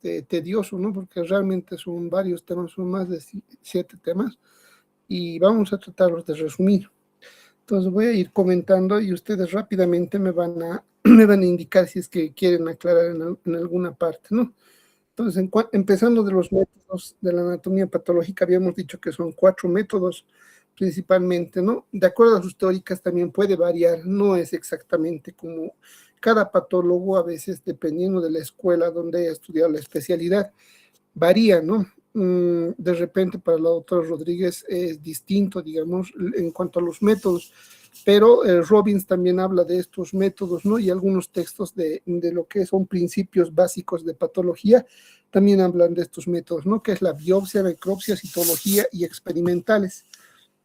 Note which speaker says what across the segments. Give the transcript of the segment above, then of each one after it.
Speaker 1: tedioso, ¿no? Porque realmente son varios temas, son más de 7 temas y vamos a tratarlos de resumir. Entonces voy a ir comentando y ustedes rápidamente me van a, me van a indicar si es que quieren aclarar en alguna parte, ¿no? Entonces, empezando de los métodos de la anatomía patológica, habíamos dicho que son 4 métodos principalmente, ¿no? De acuerdo a sus teóricas también puede variar, no es exactamente como cada patólogo, a veces dependiendo de la escuela donde haya estudiado la especialidad, varía, ¿no? De repente para la doctora Rodríguez es distinto, digamos, en cuanto a los métodos, pero Robbins también habla de estos métodos, ¿no? Y algunos textos de lo que son principios básicos de patología también hablan de estos métodos, ¿no? Que es la biopsia, necropsia, citología y experimentales,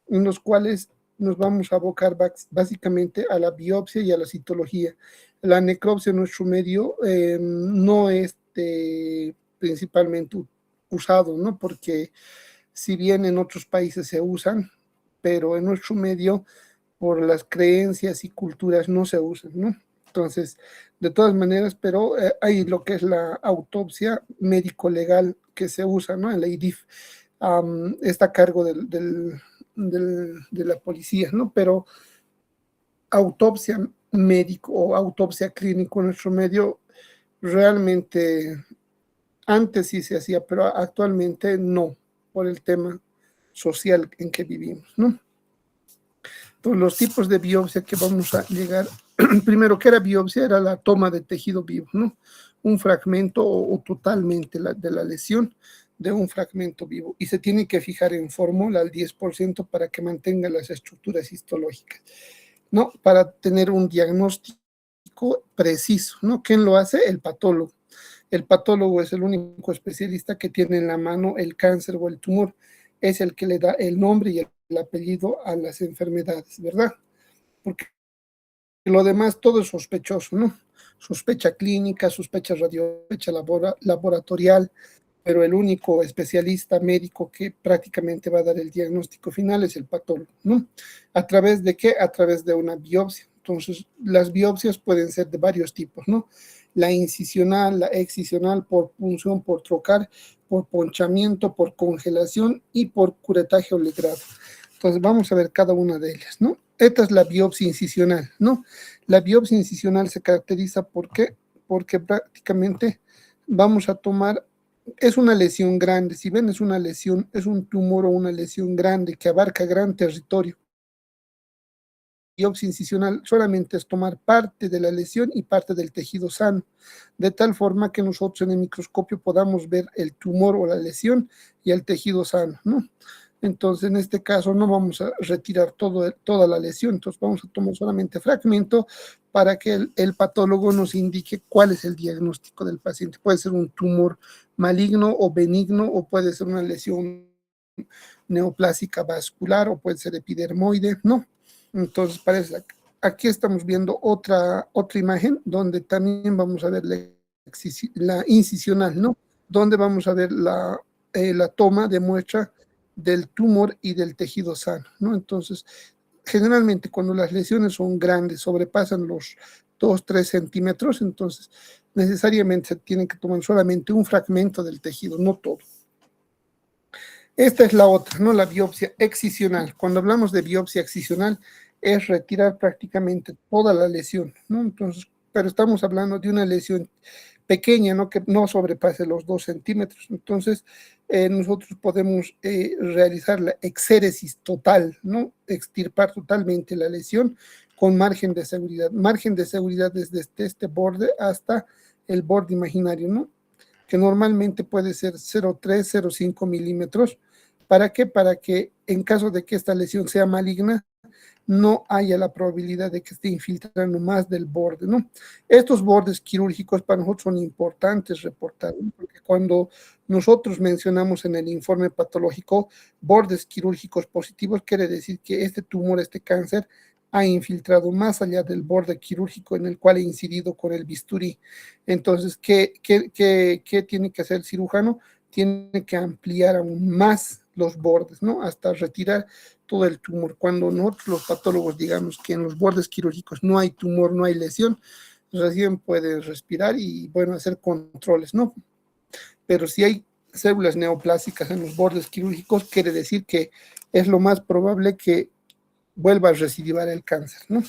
Speaker 1: en los cuales nos vamos a abocar básicamente a la biopsia y a la citología. La necropsia en nuestro medio no es principalmente usado, ¿no? Porque si bien en otros países se usan, pero en nuestro medio, por las creencias y culturas, no se usan, ¿no? Entonces, de todas maneras, pero hay lo que es la autopsia médico-legal que se usa, ¿no? En la IDIF está a cargo de la policía, ¿no? Pero autopsia médico o autopsia clínico en nuestro medio realmente antes sí se hacía, pero actualmente no, por el tema social en que vivimos, ¿no? Entonces, los tipos de biopsia que vamos a llegar, primero, ¿qué era biopsia? Era la toma de tejido vivo, ¿no? Un fragmento o totalmente de la lesión de un fragmento vivo, y se tiene que fijar en fórmula al 10% para que mantenga las estructuras histológicas, ¿no? Para tener un diagnóstico preciso, ¿no? ¿Quién lo hace? El patólogo. El patólogo es el único especialista que tiene en la mano el cáncer o el tumor. Es el que le da el nombre y el apellido a las enfermedades, ¿verdad? Porque lo demás todo es sospechoso, ¿no? Sospecha clínica, sospecha radio, sospecha laboratorial, pero el único especialista médico que prácticamente va a dar el diagnóstico final es el patólogo, ¿no? ¿A través de qué? A través de una biopsia. Entonces, las biopsias pueden ser de varios tipos, ¿no? La incisional, la excisional, por punción, por trocar, por ponchamiento, por congelación y por curetaje o legrado. Entonces, vamos a ver cada una de ellas, ¿no? Esta es la biopsia incisional, ¿no? La biopsia incisional se caracteriza ¿por qué? Porque prácticamente vamos a tomar, es una lesión grande, si ven es una lesión, es un tumor o una lesión grande que abarca gran territorio. Biopsia incisional solamente es tomar parte de la lesión y parte del tejido sano, de tal forma que nosotros en el microscopio podamos ver el tumor o la lesión y el tejido sano, ¿no? Entonces, en este caso no vamos a retirar toda la lesión, entonces vamos a tomar solamente fragmento para que el patólogo nos indique cuál es el diagnóstico del paciente. Puede ser un tumor maligno o benigno, o puede ser una lesión neoplásica vascular, o puede ser epidermoide, ¿no? Entonces, parece, aquí estamos viendo otra imagen donde también vamos a ver la incisional, ¿no? Donde vamos a ver la toma de muestra del tumor y del tejido sano, ¿no? Entonces, generalmente cuando las lesiones son grandes, sobrepasan los 2-3 centímetros, entonces necesariamente se tiene que tomar solamente un fragmento del tejido, no todo. Esta es la otra, ¿no? La biopsia excisional. Cuando hablamos de biopsia excisional, es retirar prácticamente toda la lesión, ¿no? Entonces, pero estamos hablando de una lesión pequeña, ¿no? Que no sobrepase los 2 centímetros. Entonces, nosotros podemos realizar la exéresis total, ¿no? Extirpar totalmente la lesión con margen de seguridad. Margen de seguridad desde este borde hasta el borde imaginario, ¿no? Que normalmente puede ser 0,3, 0,5 milímetros. ¿Para qué? Para que en caso de que esta lesión sea maligna, no haya la probabilidad de que esté infiltrando más del borde, ¿no? Estos bordes quirúrgicos para nosotros son importantes reportar, ¿no? Porque cuando nosotros mencionamos en el informe patológico bordes quirúrgicos positivos, quiere decir que este tumor, este cáncer, ha infiltrado más allá del borde quirúrgico en el cual ha incidido con el bisturí. Entonces, ¿qué tiene que hacer el cirujano? Tiene que ampliar aún más los bordes, ¿no? Hasta retirar todo el tumor. Cuando nosotros los patólogos digamos que en los bordes quirúrgicos no hay tumor, no hay lesión, recién pueden respirar y, bueno, hacer controles, ¿no? pero si hay células neoplásicas en los bordes quirúrgicos, quiere decir que es lo más probable que vuelva a recidivar el cáncer, ¿no?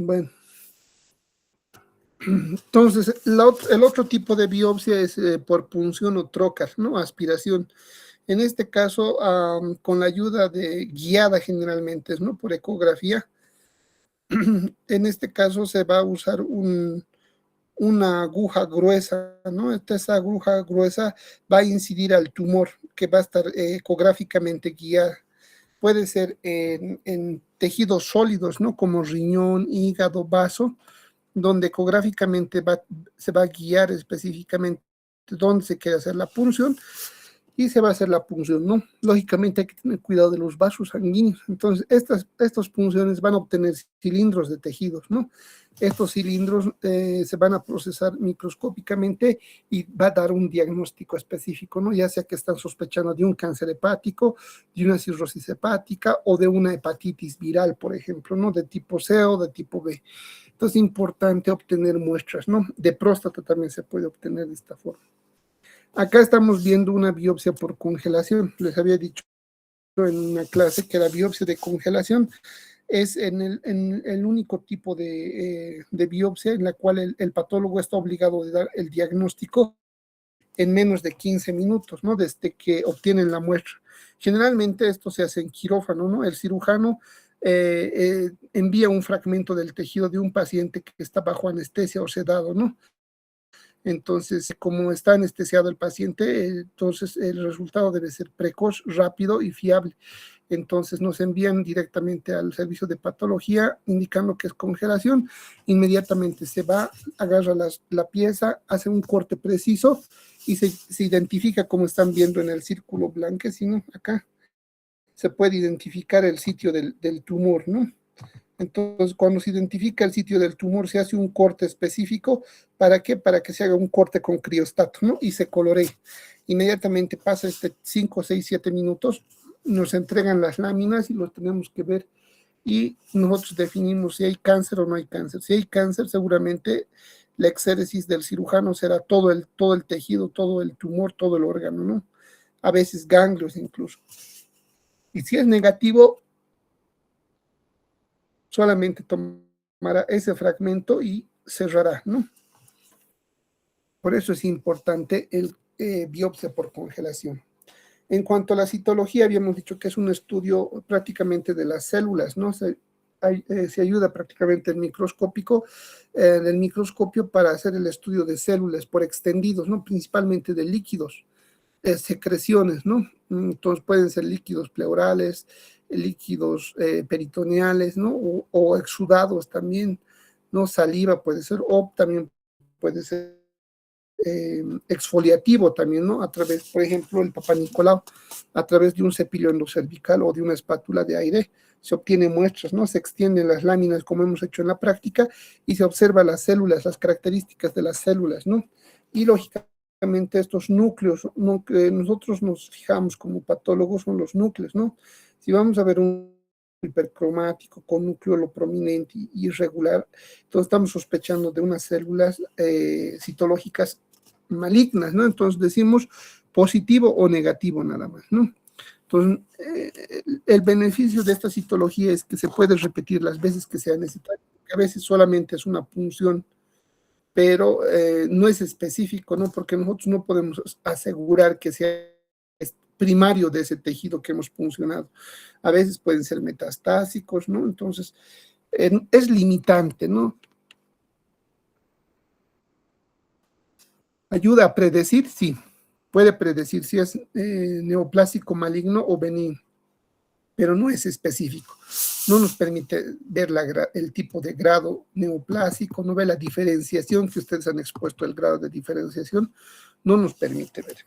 Speaker 1: Bueno, entonces el otro tipo de biopsia es por punción o trocar, ¿no? Aspiración. En este caso, con la ayuda de guiada generalmente, ¿no? Por ecografía. En este caso se va a usar una aguja gruesa, ¿no? Esa aguja gruesa va a incidir al tumor que va a estar ecográficamente guiada. Puede ser en tejidos sólidos, ¿no? Como riñón, hígado, vaso, donde ecográficamente se va a guiar específicamente dónde se quiere hacer la punción y se va a hacer la punción, ¿no? Lógicamente hay que tener cuidado de los vasos sanguíneos. Entonces, estas punciones van a obtener cilindros de tejidos, ¿no? Estos cilindros se van a procesar microscópicamente y va a dar un diagnóstico específico, ¿no? Ya sea que están sospechando de un cáncer hepático, de una cirrosis hepática o de una hepatitis viral, por ejemplo, ¿no? De tipo C o de tipo B. Entonces, es importante obtener muestras, ¿no? De próstata también se puede obtener de esta forma. Acá estamos viendo una biopsia por congelación. Les había dicho en una clase que la biopsia de congelación es en el único tipo de biopsia en la cual el patólogo está obligado a dar el diagnóstico en menos de 15 minutos, ¿no? Desde que obtienen la muestra. Generalmente esto se hace en quirófano, ¿no? El cirujano envía un fragmento del tejido de un paciente que está bajo anestesia o sedado, ¿no? Entonces, como está anestesiado el paciente, entonces el resultado debe ser precoz, rápido y fiable. Entonces nos envían directamente al servicio de patología indicando que es congelación. Inmediatamente se va, agarra la pieza, hace un corte preciso y se identifica, como están viendo en el círculo blanquecino acá, se puede identificar el sitio del tumor, ¿no? Entonces, cuando se identifica el sitio del tumor, se hace un corte específico. ¿Para qué? Para que se haga un corte con criostato, ¿no? Y se coloree. Inmediatamente pasa 5, 6, 7 minutos, nos entregan las láminas y los tenemos que ver. Y nosotros definimos si hay cáncer o no hay cáncer. Si hay cáncer, seguramente la exéresis del cirujano será todo el tejido, todo el tumor, todo el órgano, ¿no? A veces ganglios incluso. Y si es negativo, solamente tomará ese fragmento y cerrará, ¿no? Por eso es importante el biopsia por congelación. En cuanto a la citología, habíamos dicho que es un estudio prácticamente de las células, ¿no? Se ayuda prácticamente del microscopio para hacer el estudio de células por extendidos, ¿no? Principalmente de líquidos, secreciones, ¿no? Entonces pueden ser líquidos pleurales, líquidos peritoneales, ¿no? O exudados también, ¿no? Saliva puede ser, o también puede ser exfoliativo también, ¿no? A través, por ejemplo, el Papá Nicolau, a través de un cepillo endocervical o de una espátula de aire, se obtienen muestras, ¿no? Se extienden las láminas como hemos hecho en la práctica y se observa las células, las características de las células, ¿no? Y lógicamente estos núcleos, ¿no? Que nosotros nos fijamos como patólogos son los núcleos, ¿no? Si vamos a ver un hipercromático con núcleo prominente y irregular, entonces estamos sospechando de unas células citológicas malignas, ¿no? Entonces decimos positivo o negativo nada más, ¿no? Entonces, el beneficio de esta citología es que se puede repetir las veces que sea necesario, que a veces solamente es una punción, pero no es específico, ¿no? Porque nosotros no podemos asegurar que sea primario de ese tejido que hemos puncionado. A veces pueden ser metastásicos, ¿no? Entonces, es limitante, ¿no? Ayuda a predecir, sí, puede predecir si es neoplásico maligno o benigno, pero no es específico. No nos permite ver el tipo de grado neoplásico, no ve la diferenciación que ustedes han expuesto, el grado de diferenciación, no nos permite ver.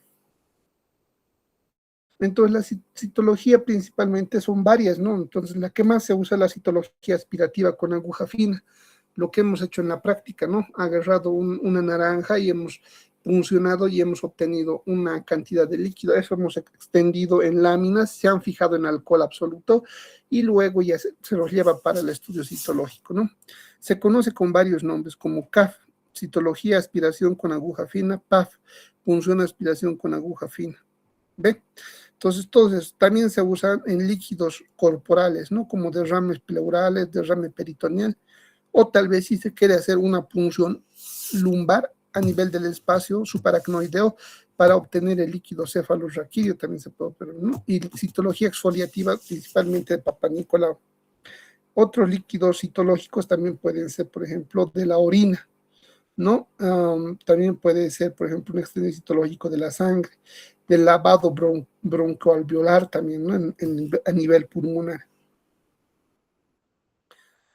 Speaker 1: Entonces, la citología principalmente son varias, ¿no? Entonces, la que más se usa es la citología aspirativa con aguja fina, lo que hemos hecho en la práctica, ¿no? Agarrado una naranja y hemos puncionado y hemos obtenido una cantidad de líquido. Eso hemos extendido en láminas, se han fijado en alcohol absoluto y luego ya se los lleva para el estudio citológico, ¿no? Se conoce con varios nombres, como CAF, citología aspiración con aguja fina, PAF, punción aspiración con aguja fina. ¿Ve? Entonces, también se usan en líquidos corporales, ¿no? Como derrames pleurales, derrame peritoneal, o tal vez si se quiere hacer una punción lumbar a nivel del espacio subaracnoideo para obtener el líquido cefalorraquídeo, también se puede operar, ¿no? Y citología exfoliativa, principalmente de Papa Nicolau. Otros líquidos citológicos también pueden ser, por ejemplo, de la orina, ¿no? También puede ser, por ejemplo, un extendido citológico de la sangre, del lavado broncoalveolar también, ¿no? A nivel pulmonar.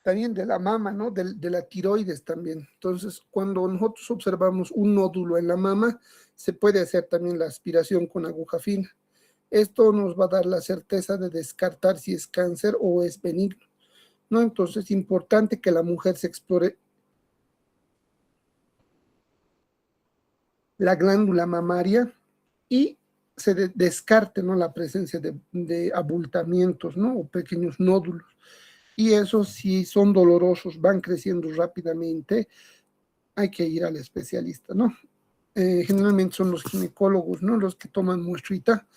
Speaker 1: También de la mama, ¿no? De la tiroides también. Entonces, cuando nosotros observamos un nódulo en la mama, se puede hacer también la aspiración con aguja fina. Esto nos va a dar la certeza de descartar si es cáncer o es benigno, ¿no? Entonces, es importante que la mujer se explore la glándula mamaria y se descarte, ¿no? La presencia de abultamientos, ¿no? O pequeños nódulos. Y esos, si son dolorosos, van creciendo rápidamente, hay que ir al especialista, ¿no? Generalmente son los ginecólogos, ¿no? Los que toman muestrita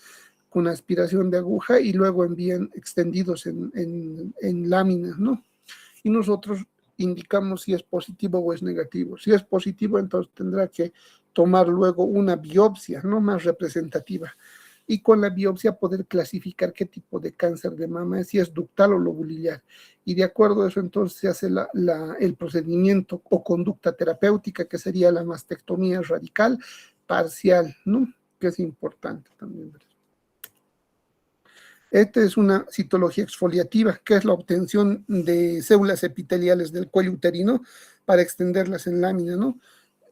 Speaker 1: con aspiración de aguja y luego envían extendidos en láminas, ¿no? Y nosotros indicamos si es positivo o es negativo. Si es positivo, entonces tendrá que tomar luego una biopsia, ¿no? Más representativa. Y con la biopsia poder clasificar qué tipo de cáncer de mama es, si es ductal o lobulillar. Y de acuerdo a eso, entonces se hace el procedimiento o conducta terapéutica, que sería la mastectomía radical parcial, ¿no? Que es importante también. Esta es una citología exfoliativa, que es la obtención de células epiteliales del cuello uterino para extenderlas en lámina, ¿no?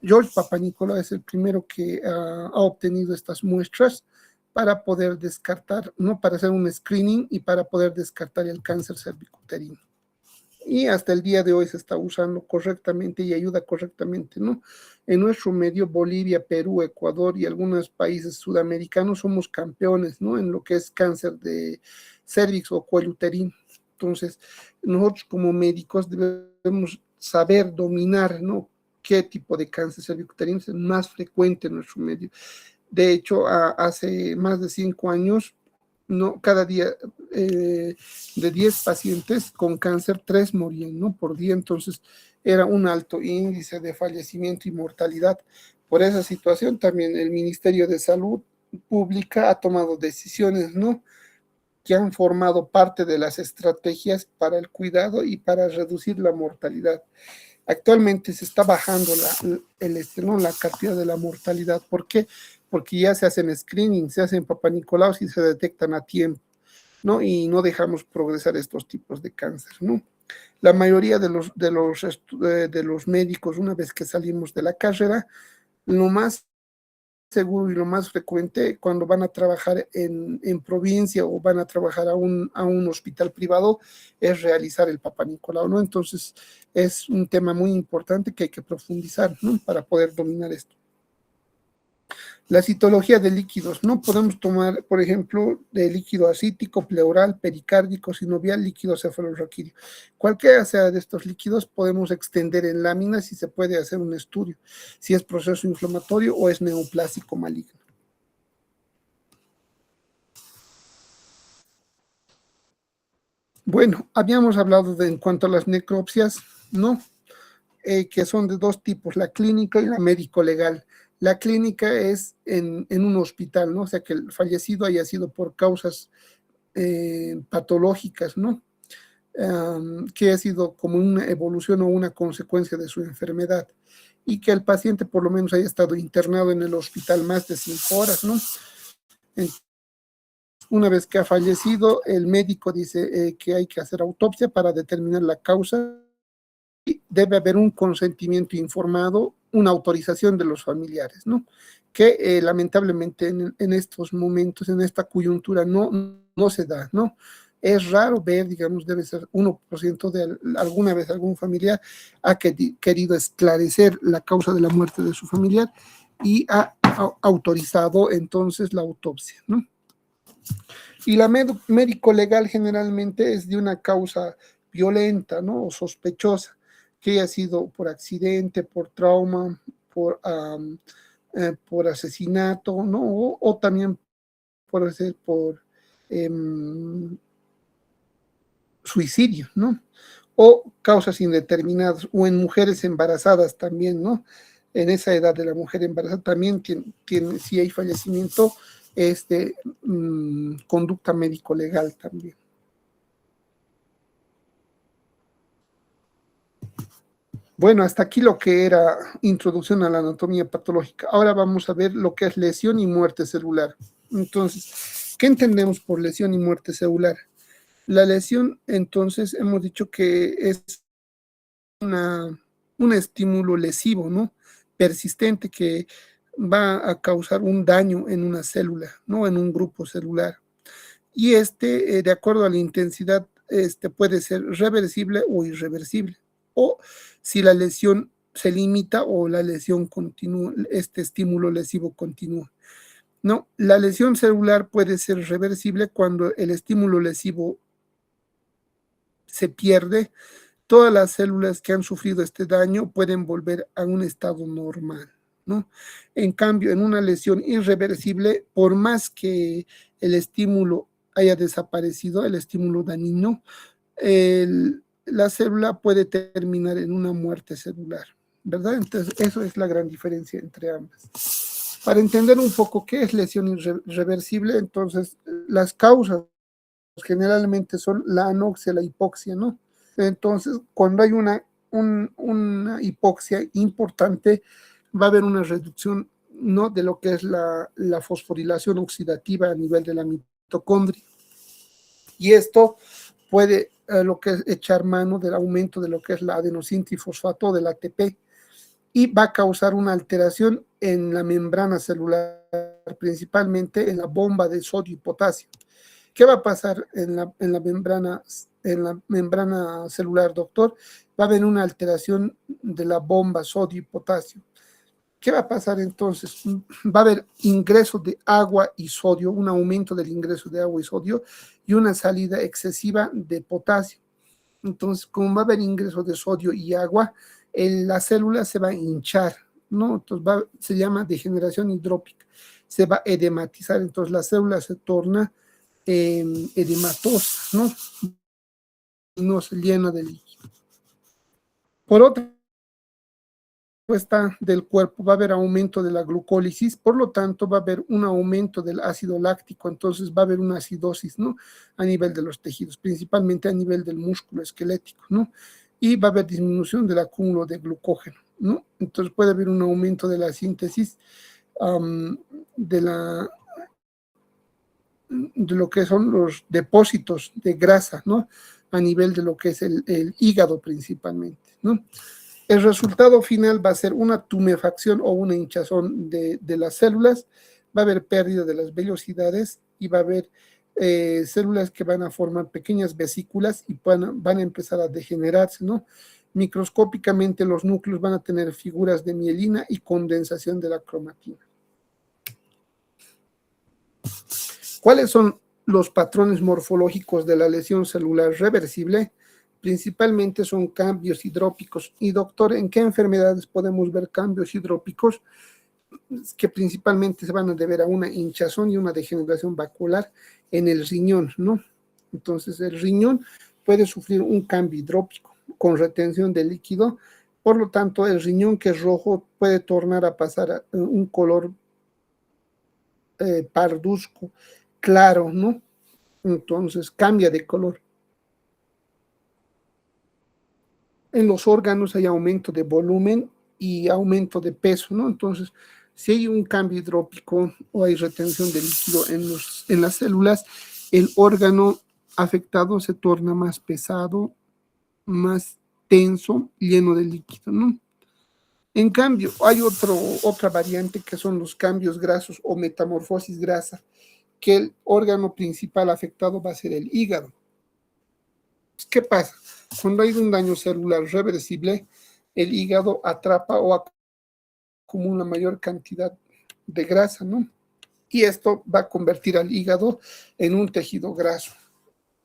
Speaker 1: George Papanicolaou es el primero que ha obtenido estas muestras para poder descartar, ¿no? Para hacer un screening y para poder descartar el cáncer cervicuterino. Y hasta el día de hoy se está usando correctamente y ayuda correctamente, ¿no? En nuestro medio, Bolivia, Perú, Ecuador y algunos países sudamericanos somos campeones, ¿no? En lo que es cáncer de cervix o cuello uterino. Entonces, nosotros como médicos debemos saber dominar, ¿no? Qué tipo de cáncer cervicuterino es el más frecuente en nuestro medio. De hecho, hace más de 5 años, no, cada día de 10 pacientes con cáncer, 3 morían, ¿no? Por día, entonces era un alto índice de fallecimiento y mortalidad. Por esa situación también el Ministerio de Salud Pública ha tomado decisiones, ¿no? Que han formado parte de las estrategias para el cuidado y para reducir la mortalidad. Actualmente se está bajando ¿no? La cantidad de la mortalidad. ¿Por qué? Porque ya se hacen screening, se hacen Papa Nicolau y se detectan a tiempo, ¿no? Y no dejamos progresar estos tipos de cáncer, ¿no? La mayoría de los médicos, una vez que salimos de la carrera, lo más seguro y lo más frecuente cuando van a trabajar en provincia o van a trabajar a un hospital privado es realizar el Papa Nicolau, ¿no? Entonces es un tema muy importante que hay que profundizar, ¿no? Para poder dominar esto. La citología de líquidos. No podemos tomar, por ejemplo, de líquido acítico, pleural, pericárdico, sinovial, líquido cefalorraquídeo. Cualquiera sea de estos líquidos podemos extender en láminas y se puede hacer un estudio si es proceso inflamatorio o es neoplásico maligno. Bueno, habíamos hablado en cuanto a las necropsias, ¿no? Que son de dos tipos, la clínica y la médico-legal. La clínica es en un hospital, ¿no? O sea, que el fallecido haya sido por causas patológicas, ¿no? Que ha sido como una evolución o una consecuencia de su enfermedad y que el paciente por lo menos haya estado internado en el hospital más de 5 horas, ¿no? Una vez que ha fallecido, el médico dice que hay que hacer autopsia para determinar la causa. Debe haber un consentimiento informado, una autorización de los familiares, ¿no? que lamentablemente en estos momentos, en esta coyuntura, no se da, ¿no? Es raro ver, digamos, debe ser 1% de alguna vez algún familiar ha querido esclarecer la causa de la muerte de su familiar y ha autorizado entonces la autopsia, ¿no? Y la médico legal generalmente es de una causa violenta, ¿no? O sospechosa, que haya sido por accidente, por trauma, por asesinato, ¿no? O también puede ser por suicidio, ¿no? O causas indeterminadas, o en mujeres embarazadas también, ¿no? En esa edad de la mujer embarazada también tiene si hay fallecimiento, es de conducta médico-legal también. Bueno, hasta aquí lo que era introducción a la anatomía patológica. Ahora vamos a ver lo que es lesión y muerte celular. Entonces, ¿qué entendemos por lesión y muerte celular? La lesión, entonces, hemos dicho que es un estímulo lesivo, ¿no? Persistente que va a causar un daño en una célula, ¿no? En un grupo celular. Y de acuerdo a la intensidad, puede ser reversible o irreversible. O si la lesión se limita o la lesión continúa, este estímulo lesivo continúa. No, la lesión celular puede ser reversible cuando el estímulo lesivo se pierde. Todas las células que han sufrido este daño pueden volver a un estado normal, ¿no? En cambio, en una lesión irreversible, por más que el estímulo haya desaparecido, el estímulo dañino, la célula puede terminar en una muerte celular, ¿verdad? Entonces, eso es la gran diferencia entre ambas. Para entender un poco qué es lesión irreversible, entonces, las causas generalmente son la anoxia, la hipoxia, ¿no? Entonces, cuando hay una hipoxia importante, va a haber una reducción, ¿no? De lo que es la fosforilación oxidativa a nivel de la mitocondria. Y esto puede lo que es echar mano del aumento de lo que es la adenosíntrifosfato del ATP y va a causar una alteración en la membrana celular, principalmente en la bomba de sodio y potasio. ¿Qué va a pasar en la membrana celular, doctor? Va a haber una alteración de la bomba sodio y potasio. ¿Qué va a pasar entonces? Va a haber ingreso de agua y sodio, un aumento del ingreso de agua y sodio y una salida excesiva de potasio. Entonces, como va a haber ingreso de sodio y agua, la célula se va a hinchar, ¿no? Entonces se llama degeneración hidrópica, se va a edematizar, entonces la célula se torna edematosa, ¿no? Y no se llena de líquido. Por otra respuesta del cuerpo va a haber aumento de la glucólisis, por lo tanto va a haber un aumento del ácido láctico, entonces va a haber una acidosis, ¿no? A nivel de los tejidos, principalmente a nivel del músculo esquelético, ¿no? Y va a haber disminución del acúmulo de glucógeno, ¿no? Entonces puede haber un aumento de la síntesis de lo que son los depósitos de grasa, ¿no? A nivel de lo que es el hígado principalmente, ¿no? El resultado final va a ser una tumefacción o una hinchazón de las células, va a haber pérdida de las vellosidades y va a haber células que van a formar pequeñas vesículas y van a empezar a degenerarse, ¿no? Microscópicamente los núcleos van a tener figuras de mielina y condensación de la cromatina. ¿Cuáles son los patrones morfológicos de la lesión celular reversible? Principalmente son cambios hidrópicos. Y doctor, ¿en qué enfermedades podemos ver cambios hidrópicos? Que principalmente se van a deber a una hinchazón y una degeneración vascular en el riñón, ¿no? Entonces el riñón puede sufrir un cambio hidrópico con retención de líquido, por lo tanto el riñón que es rojo puede tornar a pasar a un color parduzco claro, ¿no? Entonces cambia de color. En los órganos hay aumento de volumen y aumento de peso, ¿no? Entonces, si hay un cambio hidrópico o hay retención de líquido en las células, el órgano afectado se torna más pesado, más tenso, lleno de líquido, ¿no? En cambio, hay otra variante que son los cambios grasos o metamorfosis grasa, que el órgano principal afectado va a ser el hígado. ¿Qué pasa? Cuando hay un daño celular reversible, el hígado atrapa o acumula mayor cantidad de grasa, ¿no? Y esto va a convertir al hígado en un tejido graso,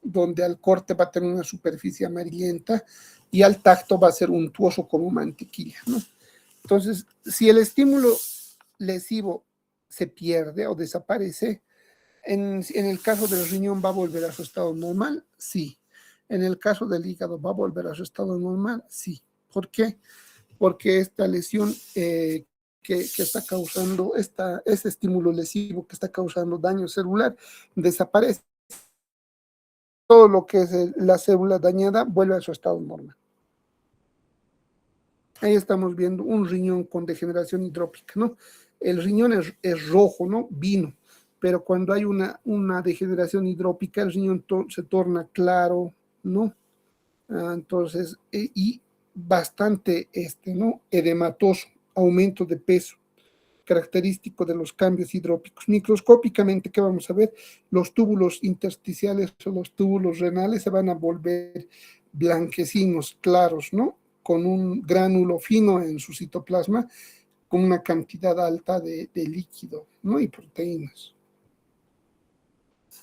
Speaker 1: donde al corte va a tener una superficie amarillenta y al tacto va a ser untuoso como mantequilla, ¿no? Entonces, si el estímulo lesivo se pierde o desaparece, en el caso del riñón va a volver a su estado normal, sí. En el caso del hígado va a volver a su estado normal, sí. ¿Por qué? Porque esta lesión que está causando, este estímulo lesivo que está causando daño celular, desaparece. Todo lo que es la célula dañada vuelve a su estado normal. Ahí estamos viendo un riñón con degeneración hidrópica, ¿no? El riñón es rojo, ¿no? Vino, pero cuando hay una degeneración hidrópica, el riñón se torna claro, ¿no? Entonces, y bastante, ¿no? Edematoso, aumento de peso, característico de los cambios hidrópicos. Microscópicamente, ¿qué vamos a ver? Los túbulos intersticiales o los túbulos renales se van a volver blanquecinos, claros, ¿no? Con un gránulo fino en su citoplasma, con una cantidad alta de líquido, ¿no? Y proteínas.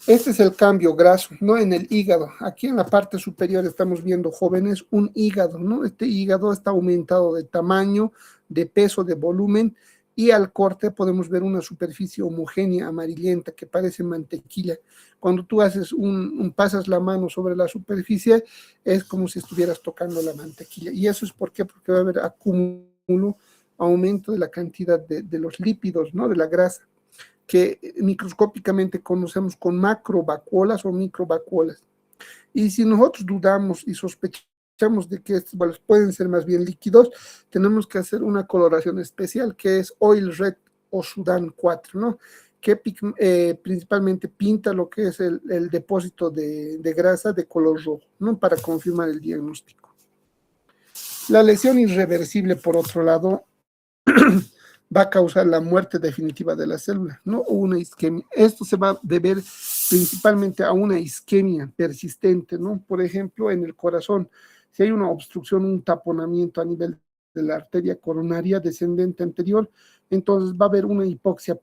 Speaker 1: Este es el cambio graso, ¿no? En el hígado. Aquí en la parte superior estamos viendo, jóvenes, un hígado, ¿no? Este hígado está aumentado de tamaño, de peso, de volumen, y al corte podemos ver una superficie homogénea, amarillenta, que parece mantequilla. Cuando tú haces pasas la mano sobre la superficie, es como si estuvieras tocando la mantequilla. ¿Y eso es por qué? Porque va a haber acúmulo, aumento de la cantidad de los lípidos, ¿no? De la grasa, que microscópicamente conocemos con macrovacuolas o microvacuolas. Y si nosotros dudamos y sospechamos de que estos valores pueden ser más bien líquidos, tenemos que hacer una coloración especial, que es Oil Red o Sudan 4, ¿no? Que principalmente pinta lo que es el depósito de grasa de color rojo, ¿no? Para confirmar el diagnóstico. La lesión irreversible, por otro lado, va a causar la muerte definitiva de la célula, ¿no? O una isquemia. Esto se va a deber principalmente a una isquemia persistente, ¿no? Por ejemplo, en el corazón, si hay una obstrucción, un taponamiento a nivel de la arteria coronaria descendente anterior, entonces va a haber una hipoxia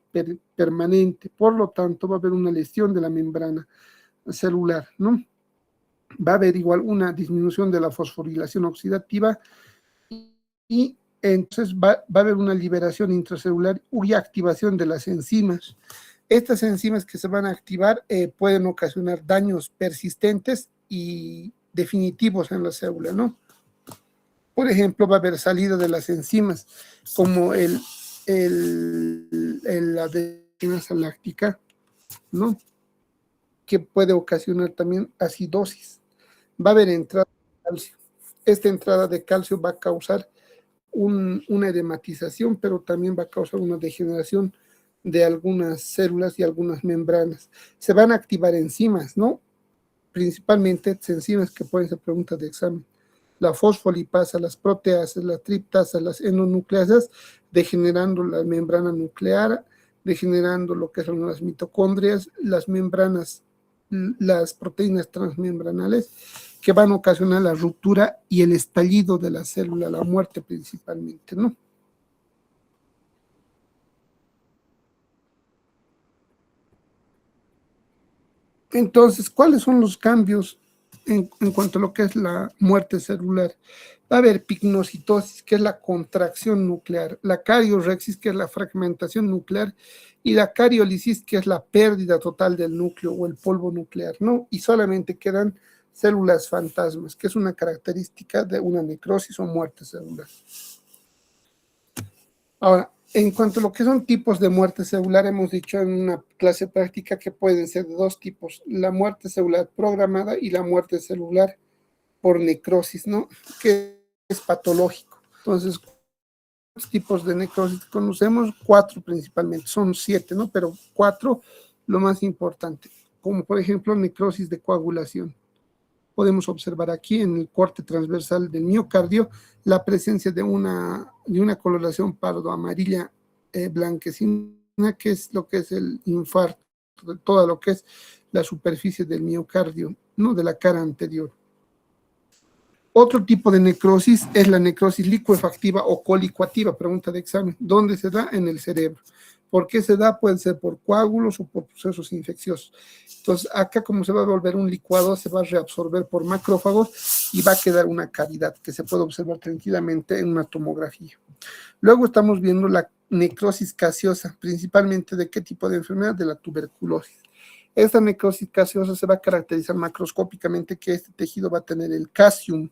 Speaker 1: permanente, por lo tanto va a haber una lesión de la membrana celular, ¿no? Va a haber igual una disminución de la fosforilación oxidativa y entonces va a haber una liberación intracelular y activación de las enzimas. Estas enzimas que se van a activar pueden ocasionar daños persistentes y definitivos en la célula, ¿no? Por ejemplo, va a haber salida de las enzimas, como la desinasa láctica, ¿no? Que puede ocasionar también acidosis. Va a haber entrada de calcio. Esta entrada de calcio va a causar una edematización, pero también va a causar una degeneración de algunas células y algunas membranas. Se van a activar enzimas, ¿no? Principalmente enzimas que pueden ser preguntas de examen. La fosfolipasa, las proteasas, las triptasas, las endonucleasas, degenerando la membrana nuclear, degenerando lo que son las mitocondrias, las membranas, las proteínas transmembranales, que van a ocasionar la ruptura y el estallido de la célula, la muerte principalmente, ¿no? Entonces, ¿cuáles son los cambios en cuanto a lo que es la muerte celular? Va a haber pignocitosis, que es la contracción nuclear, la cariorexis, que es la fragmentación nuclear, y la cariolisis, que es la pérdida total del núcleo o el polvo nuclear, ¿no? Y solamente quedan células fantasmas, que es una característica de una necrosis o muerte celular. Ahora, en cuanto a lo que son tipos de muerte celular, hemos dicho en una clase práctica que pueden ser de dos tipos, la muerte celular programada y la muerte celular por necrosis, ¿no? Que es patológico. Entonces, ¿cuántos tipos de necrosis conocemos? 4 principalmente, son 7, ¿no? Pero 4, lo más importante, como por ejemplo necrosis de coagulación. podemos observar aquí en el corte transversal del miocardio la presencia de una coloración pardo-amarilla blanquecina, que es lo que es el infarto, de todo lo que es la superficie del miocardio, ¿no? De la cara anterior. Otro tipo de necrosis es la necrosis licuefactiva o colicuativa, pregunta de examen. ¿Dónde se da? En el cerebro. ¿Por qué se da? Puede ser por coágulos o por procesos infecciosos. Entonces, acá como se va a volver un licuado, se va a reabsorber por macrófagos y va a quedar una cavidad que se puede observar tranquilamente en una tomografía. Luego estamos viendo la necrosis gaseosa, principalmente de qué tipo de enfermedad, de la tuberculosis. Esta necrosis gaseosa se va a caracterizar macroscópicamente que este tejido va a tener el calcium,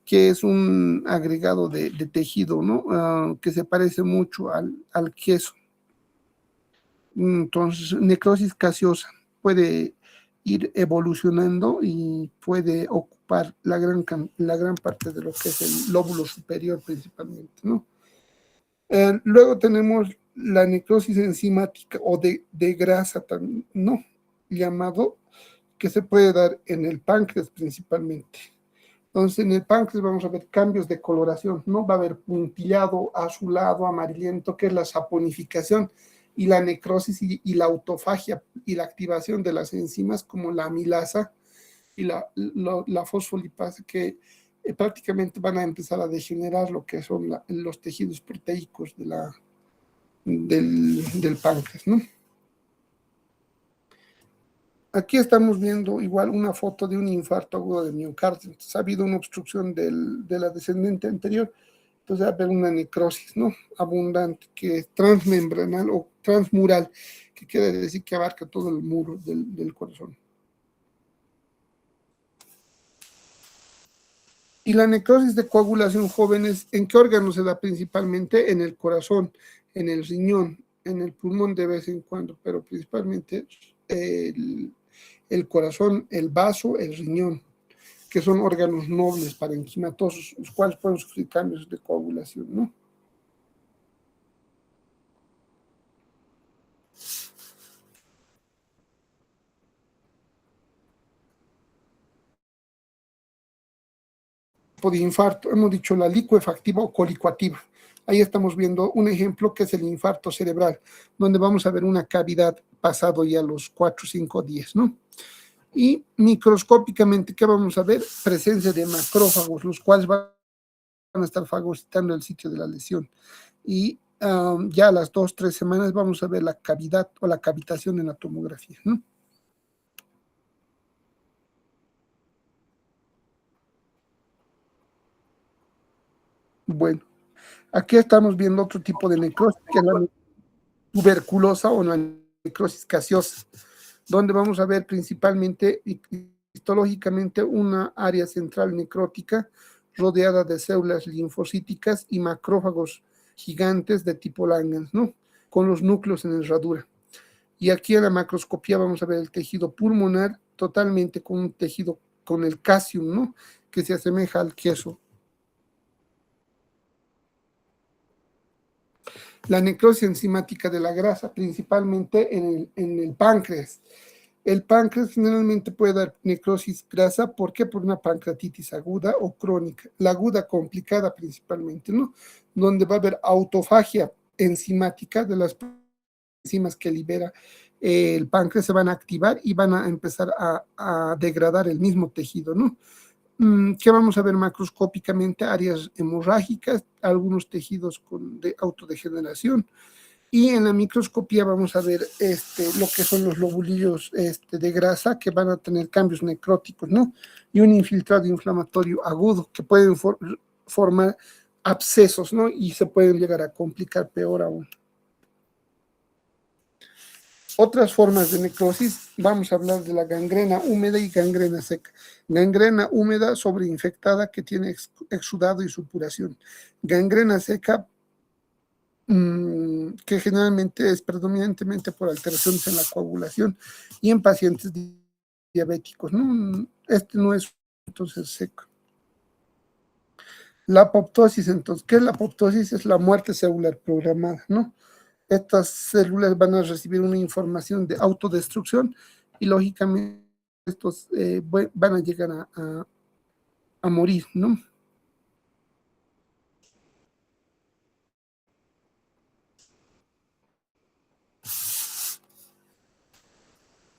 Speaker 1: que es un agregado de tejido, ¿no? Que se parece mucho al queso. Entonces, necrosis gaseosa puede ir evolucionando y puede ocupar la gran parte de lo que es el lóbulo superior principalmente, ¿no? Luego tenemos la necrosis enzimática o de grasa también, ¿no? Llamado, que se puede dar en el páncreas principalmente. Entonces, en el páncreas vamos a ver cambios de coloración, ¿no? Va a haber puntillado, azulado, amarillento, que es la saponificación, y la necrosis y la autofagia y la activación de las enzimas como la amilasa y la fosfolipasa, que prácticamente van a empezar a degenerar lo que son los tejidos proteicos del páncreas, ¿no? Aquí estamos viendo igual una foto de un infarto agudo de miocardio. Entonces, ha habido una obstrucción de la descendente anterior, entonces va a haber una necrosis, ¿no? Abundante, que es transmembranal o transmural, que quiere decir que abarca todo el muro del corazón. Y la necrosis de coagulación jóvenes, ¿en qué órgano se da principalmente? En el corazón, en el riñón, en el pulmón de vez en cuando, pero principalmente el corazón, el vaso, el riñón, que son órganos nobles parenquimatosos, los cuales pueden sufrir cambios de coagulación, ¿no? De infarto, hemos dicho la licuefactiva o colicuativa. Ahí estamos viendo un ejemplo que es el infarto cerebral, donde vamos a ver una cavidad pasado ya los 4 o 5 días, ¿no? Y microscópicamente, ¿qué vamos a ver? Presencia de macrófagos, los cuales van a estar fagocitando el sitio de la lesión. Y ya a las 2-3 semanas vamos a ver la cavidad o la cavitación en la tomografía, ¿no? Bueno, aquí estamos viendo otro tipo de necrosis, que es la tuberculosa o la necrosis gaseosa, donde vamos a ver principalmente histológicamente una área central necrótica rodeada de células linfocíticas y macrófagos gigantes de tipo Langhans, ¿no? Con los núcleos en herradura. Y aquí en la macroscopía vamos a ver el tejido pulmonar totalmente con un tejido con el calcium, ¿no? Que se asemeja al queso. La necrosis enzimática de la grasa, principalmente en el páncreas. El páncreas generalmente puede dar necrosis grasa, ¿por qué? Por una pancreatitis aguda o crónica. La aguda complicada principalmente, ¿no? Donde va a haber autofagia enzimática de las enzimas que libera el páncreas, se van a activar y van a empezar a degradar el mismo tejido, ¿no? ¿Qué vamos a ver macroscópicamente? Áreas hemorrágicas, algunos tejidos de autodegeneración, y en la microscopía vamos a ver lo que son los lobulillos de grasa que van a tener cambios necróticos, ¿no? Y un infiltrado inflamatorio agudo que pueden formar abscesos, ¿no? Y se pueden llegar a complicar peor aún. Otras formas de necrosis, vamos a hablar de la gangrena húmeda y gangrena seca. Gangrena húmeda sobreinfectada que tiene exudado y supuración. Gangrena seca que generalmente es predominantemente por alteraciones en la coagulación y en pacientes diabéticos, ¿no? Este no es entonces seco. La apoptosis, entonces, ¿qué es la apoptosis? Es la muerte celular programada, ¿no? Estas células van a recibir una información de autodestrucción y lógicamente estos van a llegar a morir, ¿no?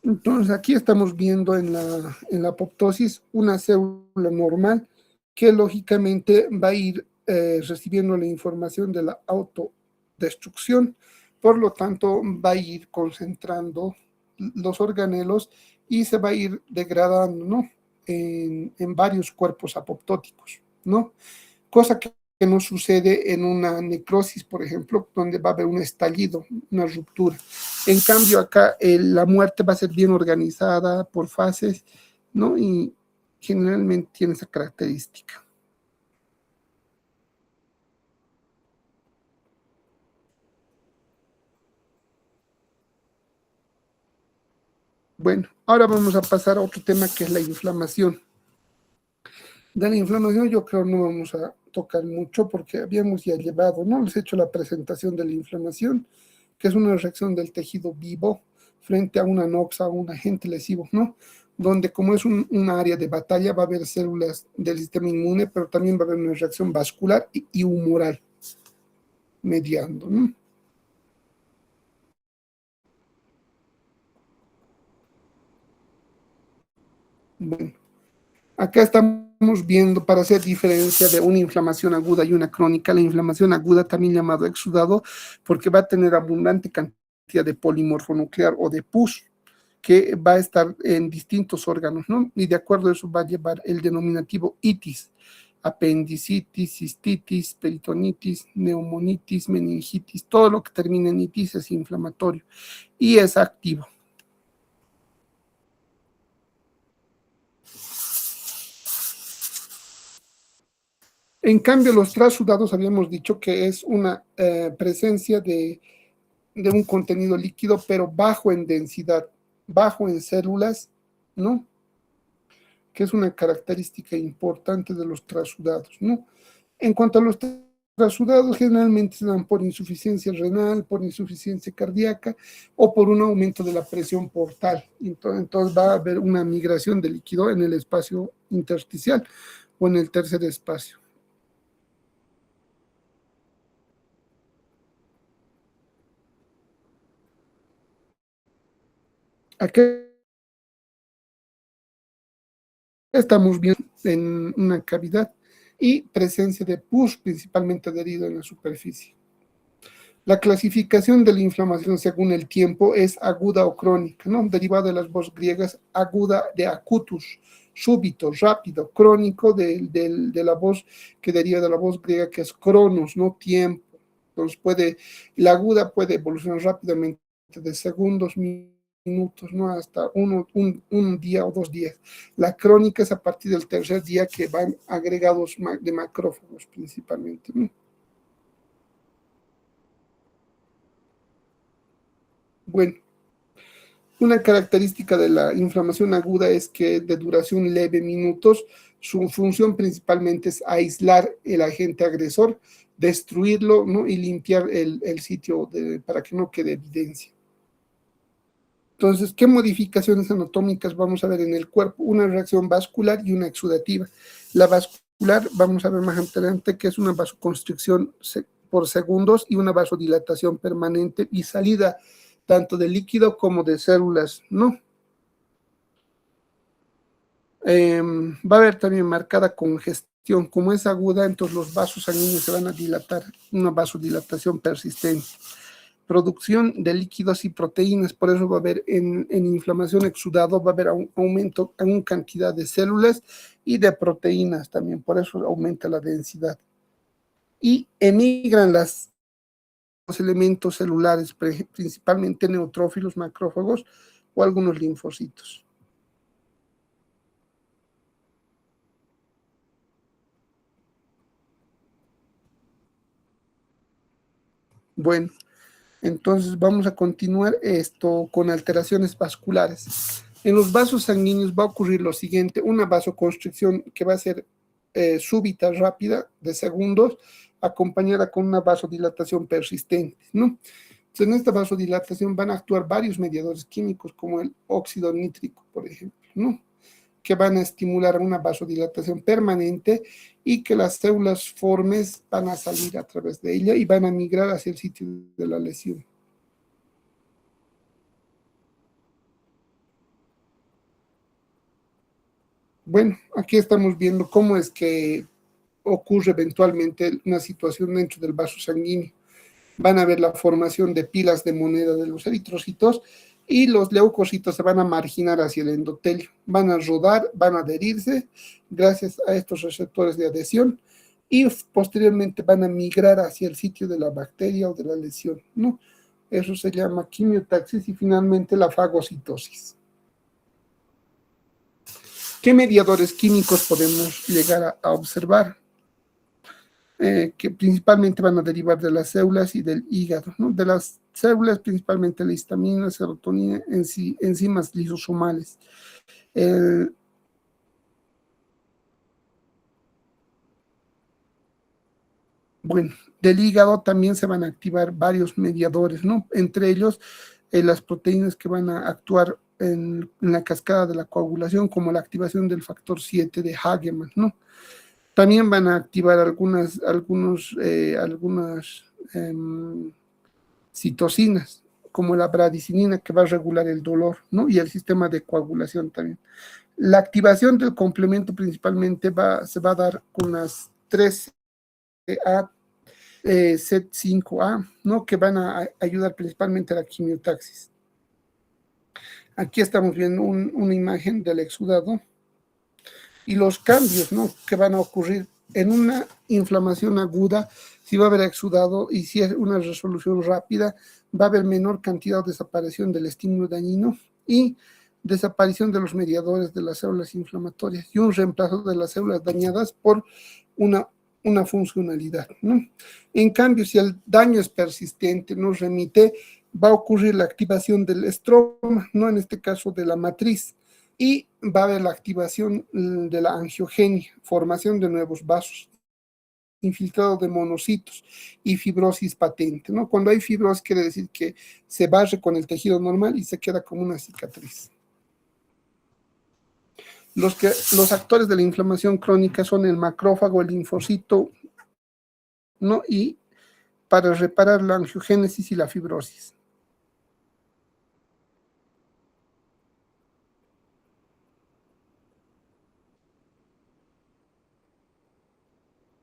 Speaker 1: Entonces aquí estamos viendo en la apoptosis una célula normal que lógicamente va a ir recibiendo la información de la autodestrucción, por lo tanto va a ir concentrando los organelos y se va a ir degradando, ¿no? En varios cuerpos apoptóticos, ¿no? Cosa que no sucede en una necrosis, por ejemplo, donde va a haber un estallido, una ruptura. En cambio, acá la muerte va a ser bien organizada por fases, ¿no? Y generalmente tiene esa característica. Bueno, ahora vamos a pasar a otro tema que es la inflamación. De la inflamación yo creo no vamos a tocar mucho porque habíamos ya llevado, ¿no? Les he hecho la presentación de la inflamación, que es una reacción del tejido vivo frente a una noxa, a un agente lesivo, ¿no? Donde como es área de batalla va a haber células del sistema inmune, pero también va a haber una reacción vascular y humoral mediando, ¿no? Bueno, acá estamos viendo para hacer diferencia de una inflamación aguda y una crónica. La inflamación aguda, también llamado exudado, porque va a tener abundante cantidad de polimorfo nuclear o de pus, que va a estar en distintos órganos, ¿no? Y de acuerdo a eso va a llevar el denominativo itis, apendicitis, cistitis, peritonitis, neumonitis, meningitis, todo lo que termina en itis es inflamatorio y es activo. En cambio, los trasudados habíamos dicho que es una presencia de un contenido líquido, pero bajo en densidad, bajo en células, ¿no? Que es una característica importante de los trasudados, ¿no? En cuanto a los trasudados, generalmente se dan por insuficiencia renal, por insuficiencia cardíaca o por un aumento de la presión portal. Entonces va a haber una migración de líquido en el espacio intersticial o en el tercer espacio. Aquí estamos viendo en una cavidad y presencia de pus principalmente adherido en la superficie. La clasificación de la inflamación según el tiempo es aguda o crónica, ¿no? Derivada de las voces griegas, aguda de acutus, súbito, rápido, crónico de la voz que deriva de la voz griega que es cronos, ¿no? Tiempo. Entonces la aguda puede evolucionar rápidamente de segundos, minutos, ¿no? Hasta un día o 2 días. La crónica es a partir del tercer día que van agregados de macrófagos principalmente, ¿no? Bueno, una característica de la inflamación aguda es que de duración leve, minutos, su función principalmente es aislar el agente agresor, destruirlo, ¿no? Y limpiar el sitio para que no quede evidencia. Entonces, ¿qué modificaciones anatómicas vamos a ver en el cuerpo? Una reacción vascular y una exudativa. La vascular, vamos a ver más adelante, que es una vasoconstricción por segundos y una vasodilatación permanente y salida tanto de líquido como de células, ¿no? Va a haber también marcada congestión, como es aguda, entonces los vasos sanguíneos se van a dilatar, una vasodilatación persistente. Producción de líquidos y proteínas, por eso va a haber en inflamación exudado, va a haber un aumento en cantidad de células y de proteínas también, por eso aumenta la densidad. Y emigran los elementos celulares, principalmente neutrófilos, macrófagos o algunos linfocitos. Bueno, entonces vamos a continuar esto con alteraciones vasculares. En los vasos sanguíneos va a ocurrir lo siguiente, una vasoconstricción que va a ser súbita, rápida, de segundos, acompañada con una vasodilatación persistente, ¿no? Entonces, en esta vasodilatación van a actuar varios mediadores químicos, como el óxido nítrico, por ejemplo. ¿no? Que van a estimular una vasodilatación permanente y que las células formes van a salir a través de ella y van a migrar hacia el sitio de la lesión. Bueno, aquí estamos viendo cómo es que ocurre eventualmente una situación dentro del vaso sanguíneo. Van a ver la formación de pilas de moneda de los eritrocitos y los leucocitos se van a marginar hacia el endotelio, van a rodar, van a adherirse gracias a estos receptores de adhesión y posteriormente van a migrar hacia el sitio de la bacteria o de la lesión, ¿no? Eso se llama quimiotaxis y finalmente la fagocitosis. ¿Qué mediadores químicos podemos llegar a observar? Que principalmente van a derivar de las células y del hígado, ¿no? De las células principalmente la histamina, serotonina, enzimas lisosomales. Bueno, del hígado también se van a activar varios mediadores, ¿no? Entre ellos las proteínas que van a actuar en la cascada de la coagulación, como la activación del factor 7 de Hageman, ¿no? También van a activar algunas citocinas, como la bradicinina, que va a regular el dolor, ¿no? Y el sistema de coagulación también. La activación del complemento principalmente se va a dar con las 3A, Z5A, ¿no? Que van a ayudar principalmente a la quimiotaxis. Aquí estamos viendo una imagen del exudado y los cambios, ¿no? Que van a ocurrir en una inflamación aguda. Si va a haber exudado y si es una resolución rápida, va a haber menor cantidad o desaparición del estímulo dañino y desaparición de los mediadores de las células inflamatorias y un reemplazo de las células dañadas por una funcionalidad, ¿no? En cambio, si el daño es persistente, no remite, va a ocurrir la activación del estroma, no en este caso de la matriz, y va a haber la activación de la angiogenia, formación de nuevos vasos, infiltrado de monocitos y fibrosis patente, ¿no? Cuando hay fibrosis quiere decir que se barre con el tejido normal y se queda como una cicatriz. Los actores de la inflamación crónica son el macrófago, el linfocito, ¿no? Y para reparar la angiogénesis y la fibrosis.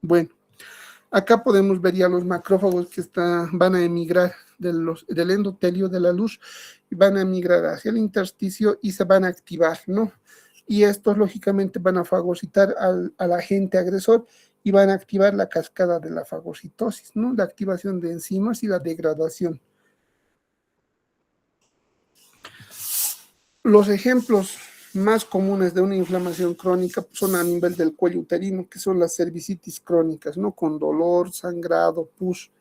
Speaker 1: Bueno, acá podemos ver ya los macrófagos que van a emigrar del endotelio de la luz y van a emigrar hacia el intersticio y se van a activar, ¿no? Y estos lógicamente van a fagocitar al agente agresor y van a activar la cascada de la fagocitosis, ¿no? La activación de enzimas y la degradación. Los ejemplos más comunes de una inflamación crónica son a nivel del cuello uterino, que son las cervicitis crónicas, ¿no? Con dolor, sangrado, pus.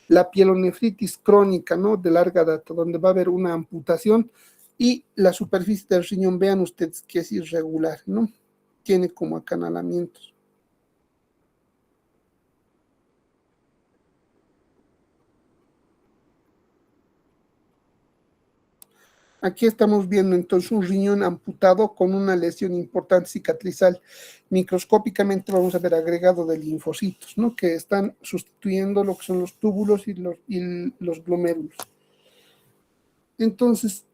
Speaker 1: La pielonefritis crónica, ¿no? De larga data, donde va a haber una amputación y la superficie del riñón, vean ustedes que es irregular, ¿no? Tiene como acanalamientos. Aquí estamos viendo entonces un riñón amputado con una lesión importante cicatrizal. Microscópicamente vamos a ver agregado de linfocitos, ¿no? Que están sustituyendo lo que son los túbulos y los glomérulos. Entonces,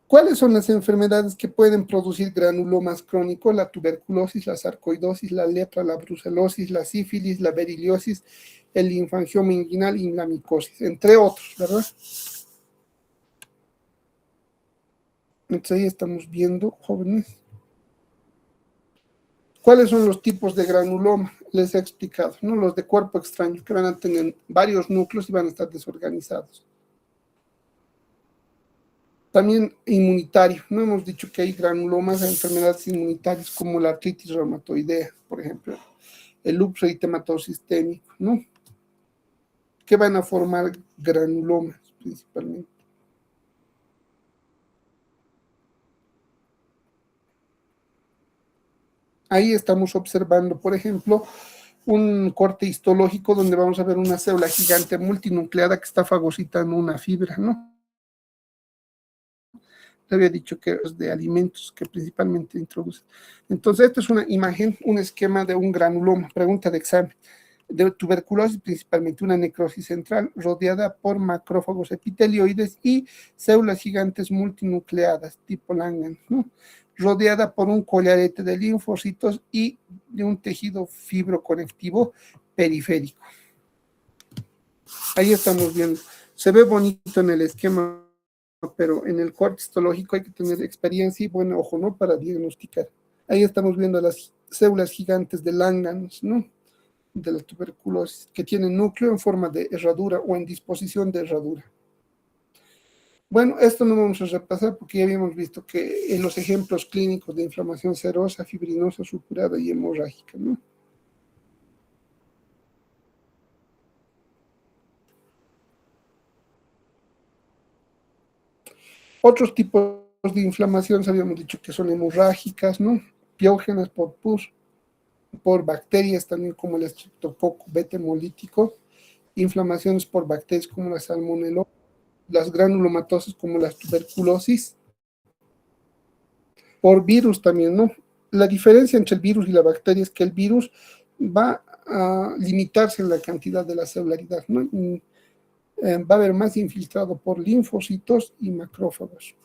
Speaker 1: ¿cuáles son las enfermedades que pueden producir granulomas crónicos? La tuberculosis, la sarcoidosis, la lepra, la brucelosis, la sífilis, la beriliosis, el linfangioma inguinal y la micosis, entre otros, ¿verdad? Entonces ahí estamos viendo, jóvenes, cuáles son los tipos de granuloma. Les he explicado, ¿no? Los de cuerpo extraño, que van a tener varios núcleos y van a estar desorganizados. También inmunitario, no hemos dicho que hay granulomas de enfermedades inmunitarias como la artritis reumatoidea, por ejemplo, el lupus eritematoso sistémico, ¿no? Que van a formar granulomas principalmente. Ahí estamos observando, por ejemplo, un corte histológico donde vamos a ver una célula gigante multinucleada que está fagocitando una fibra, ¿no? te había dicho que es de alimentos que principalmente introduce. Entonces, esta es una imagen, un esquema de un granuloma, pregunta de examen, de tuberculosis, principalmente una necrosis central rodeada por macrófagos epitelioides y células gigantes multinucleadas, tipo Langhans, ¿no? Rodeada por un collarete de linfocitos y de un tejido fibroconectivo periférico. Ahí estamos viendo. Se ve bonito en el esquema, pero en el corte histológico hay que tener experiencia y buen ojo, ¿no? Para diagnosticar. Ahí estamos viendo las células gigantes de Langhans, ¿no? De la tuberculosis, que tienen núcleo en forma de herradura o en disposición de herradura. Bueno, esto no vamos a repasar porque ya habíamos visto que en los ejemplos clínicos de inflamación serosa, fibrinosa, supurada y hemorrágica, ¿no? Otros tipos de inflamaciones habíamos dicho que son hemorrágicas, ¿no? Piógenas por pus, por bacterias también como el estreptococo beta hemolítico, inflamaciones por bacterias como la salmonela, las granulomatosas como la tuberculosis, por virus también, ¿no? La diferencia entre el virus y la bacteria es que el virus va a limitarse en la cantidad de la celularidad, ¿no? Va a haber más infiltrado por linfocitos y macrófagos.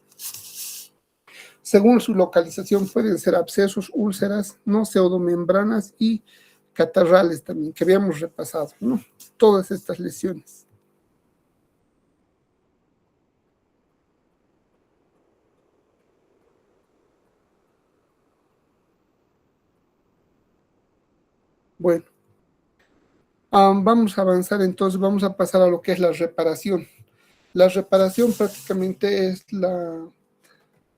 Speaker 1: Según su localización pueden ser abscesos, úlceras, ¿no? Pseudomembranas y catarrales también, que habíamos repasado, ¿no? Todas estas lesiones. Bueno, vamos a avanzar entonces, vamos a pasar a lo que es la reparación. La reparación prácticamente es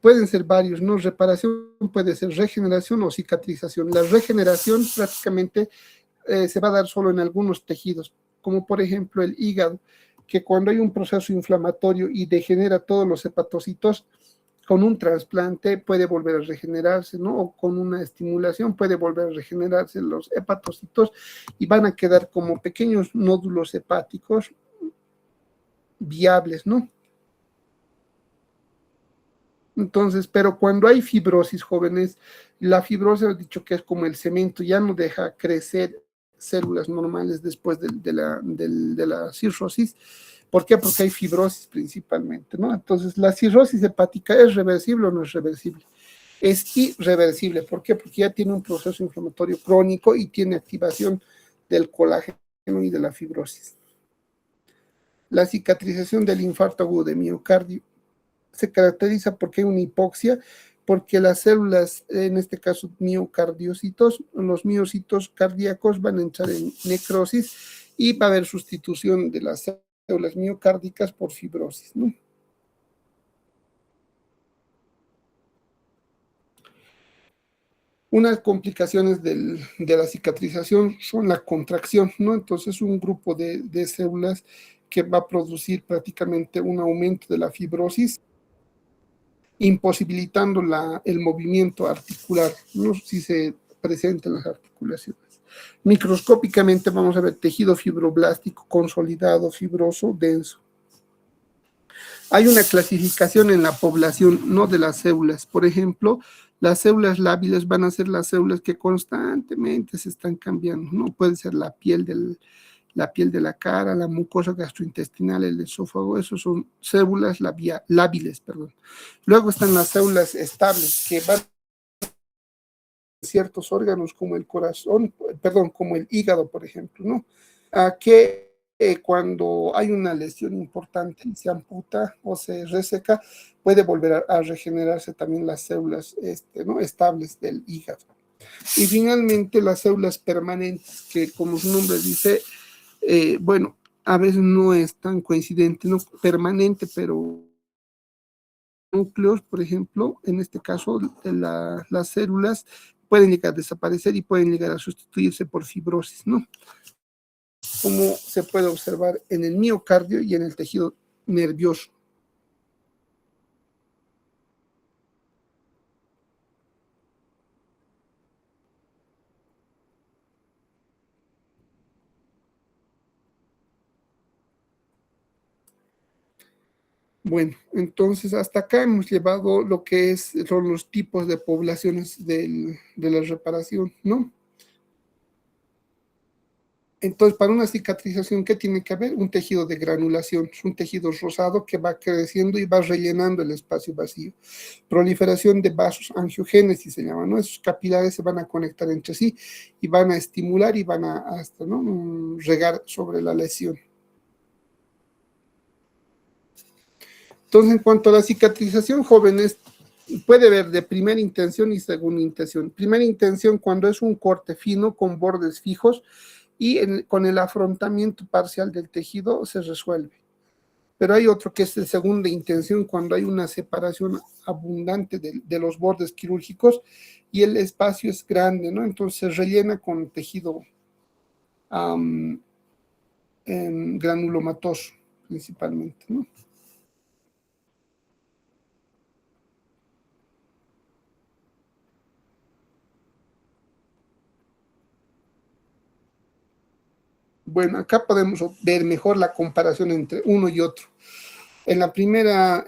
Speaker 1: pueden ser varios, ¿no? Reparación puede ser regeneración o cicatrización. La regeneración prácticamente se va a dar solo en algunos tejidos, como por ejemplo el hígado, que cuando hay un proceso inflamatorio y degenera todos los hepatocitos, con un trasplante puede volver a regenerarse, ¿no? O con una estimulación puede volver a regenerarse los hepatocitos y van a quedar como pequeños nódulos hepáticos viables, ¿no? Entonces, pero cuando hay fibrosis, jóvenes, la fibrosis, he dicho que es como el cemento, ya no deja crecer células normales después de la cirrosis. ¿Por qué? Porque hay fibrosis principalmente, ¿no? Entonces, la cirrosis hepática ¿es reversible o no es reversible? Es irreversible. ¿Por qué? Porque ya tiene un proceso inflamatorio crónico y tiene activación del colágeno y de la fibrosis. La cicatrización del infarto agudo de miocardio se caracteriza porque hay una hipoxia, porque las células, en este caso miocardiocitos, los miocitos cardíacos van a entrar en necrosis y va a haber sustitución de las células miocárdicas por fibrosis, ¿no? Unas complicaciones de la cicatrización son la contracción, ¿no? Entonces, un grupo de células que va a producir prácticamente un aumento de la fibrosis imposibilitando el movimiento articular, ¿no? Si se presentan las articulaciones. Microscópicamente vamos a ver tejido fibroblástico consolidado, fibroso, denso. Hay una clasificación en la población, no de las células. Por ejemplo, las células lábiles van a ser las células que constantemente se están cambiando, ¿no? Puede ser la piel de la cara, la mucosa gastrointestinal, el esófago, esos son células lábiles, perdón. Luego están las células estables, que van a ciertos órganos como el corazón, perdón, como el hígado, por ejemplo, ¿no? Que cuando hay una lesión importante y se amputa o se reseca, puede volver a regenerarse también las células ¿no? estables del hígado. Y finalmente las células permanentes, que como su nombre dice, bueno, a veces no es tan coincidente, no permanente, pero núcleos, por ejemplo, en este caso, las células pueden llegar a desaparecer y pueden llegar a sustituirse por fibrosis, ¿no? Como se puede observar en el miocardio y en el tejido nervioso. Bueno, entonces hasta acá hemos llevado lo que son los tipos de poblaciones de la reparación, ¿no? Entonces, para una cicatrización, ¿qué tiene que haber? Un tejido de granulación, es un tejido rosado que va creciendo y va rellenando el espacio vacío. Proliferación de vasos, angiogénesis se llama, ¿no? Esos capilares se van a conectar entre sí y van a estimular y van a hasta, ¿no? Regar sobre la lesión. Entonces, en cuanto a la cicatrización, jóvenes, puede haber de primera intención y segunda intención. Primera intención cuando es un corte fino con bordes fijos y con el afrontamiento parcial del tejido se resuelve. Pero hay otro que es de segunda intención cuando hay una separación abundante de los bordes quirúrgicos y el espacio es grande, ¿no? Entonces se rellena con tejido granulomatoso principalmente, ¿no? Bueno, acá podemos ver mejor la comparación entre uno y otro. En la primera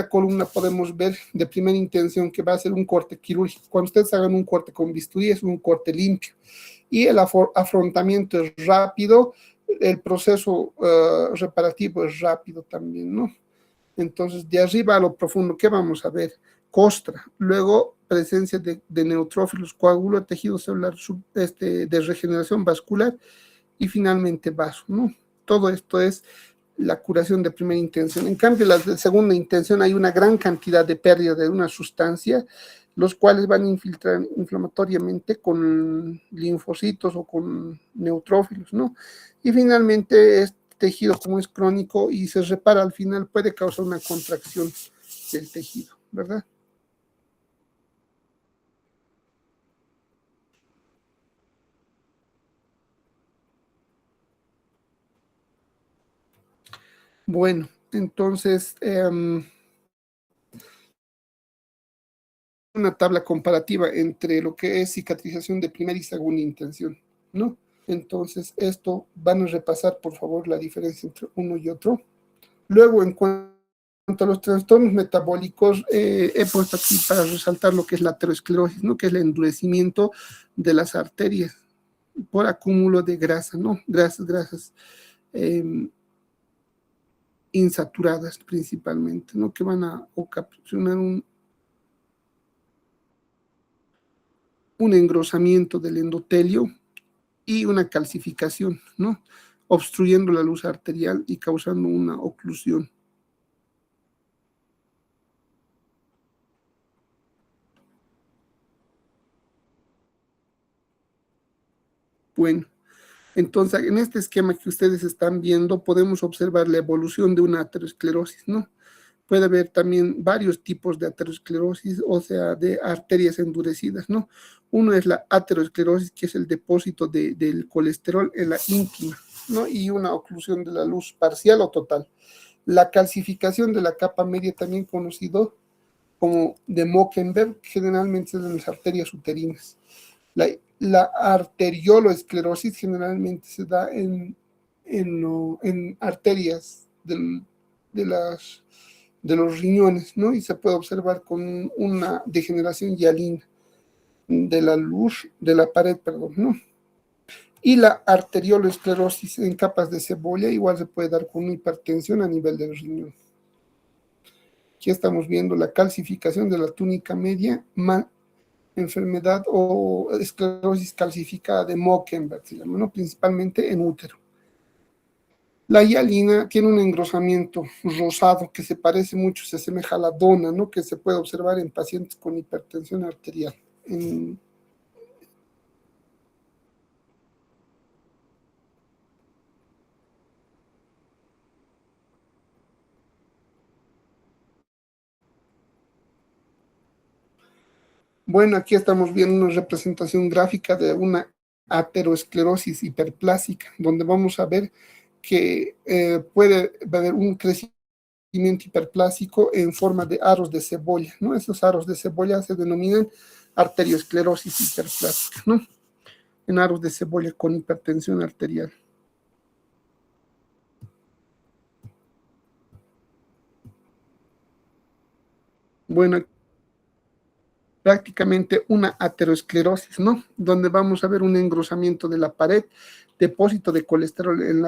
Speaker 1: columna podemos ver de primera intención que va a ser un corte quirúrgico. Cuando ustedes hagan un corte con bisturí es un corte limpio y el afrontamiento es rápido, el proceso reparativo es rápido también, ¿no? Entonces, de arriba a lo profundo, ¿qué vamos a ver? Costra, luego presencia de neutrófilos, coágulo, tejido celular de regeneración vascular y finalmente vaso, ¿no? Todo esto es la curación de primera intención. En cambio, la de segunda intención hay una gran cantidad de pérdida de una sustancia, los cuales van a infiltrar inflamatoriamente con linfocitos o con neutrófilos, ¿no? Y finalmente, este tejido, como es crónico y se repara al final, puede causar una contracción del tejido, ¿verdad? Bueno, entonces, una tabla comparativa entre lo que es cicatrización de primera y segunda intención, ¿no? Entonces, esto van a repasar, por favor, la diferencia entre uno y otro. Luego, en cuanto a los trastornos metabólicos, he puesto aquí para resaltar lo que es la aterosclerosis, ¿no? Que es el endurecimiento de las arterias por acúmulo de grasa, ¿no? Grasas eh, insaturadas principalmente, ¿no? Que van a ocasionar un engrosamiento del endotelio y una calcificación, ¿no? Obstruyendo la luz arterial y causando una oclusión. Bueno, entonces en este esquema que ustedes están viendo podemos observar la evolución de una aterosclerosis, ¿no? Puede haber también varios tipos de aterosclerosis, o sea, de arterias endurecidas, ¿no? Uno es la aterosclerosis, que es el depósito del colesterol en la íntima, ¿no? Y una oclusión de la luz parcial o total. La calcificación de la capa media, también conocido como de Mockenberg, generalmente es en las arterias uterinas. La arterioloesclerosis generalmente se da en arterias de, las, de los riñones, ¿no? Y se puede observar con una degeneración hialina de la luz, de la pared, perdón, ¿no? Y la arterioloesclerosis en capas de cebolla igual se puede dar con una hipertensión a nivel del riñón. Aquí estamos viendo la calcificación de la túnica media, enfermedad o esclerosis calcificada de Mockenberg, se llama, ¿no? Principalmente en útero. La hialina tiene un engrosamiento rosado que se parece mucho, se asemeja a la dona, ¿no? Que se puede observar en pacientes con hipertensión arterial. Bueno, aquí estamos viendo una representación gráfica de una aterosclerosis hiperplásica, donde vamos a ver que puede haber un crecimiento hiperplásico en forma de aros de cebolla, ¿no? Esos aros de cebolla se denominan arteriosclerosis hiperplástica, ¿no? En aros de cebolla con hipertensión arterial. Bueno, prácticamente una aterosclerosis, ¿no? Donde vamos a ver un engrosamiento de la pared, depósito de colesterol en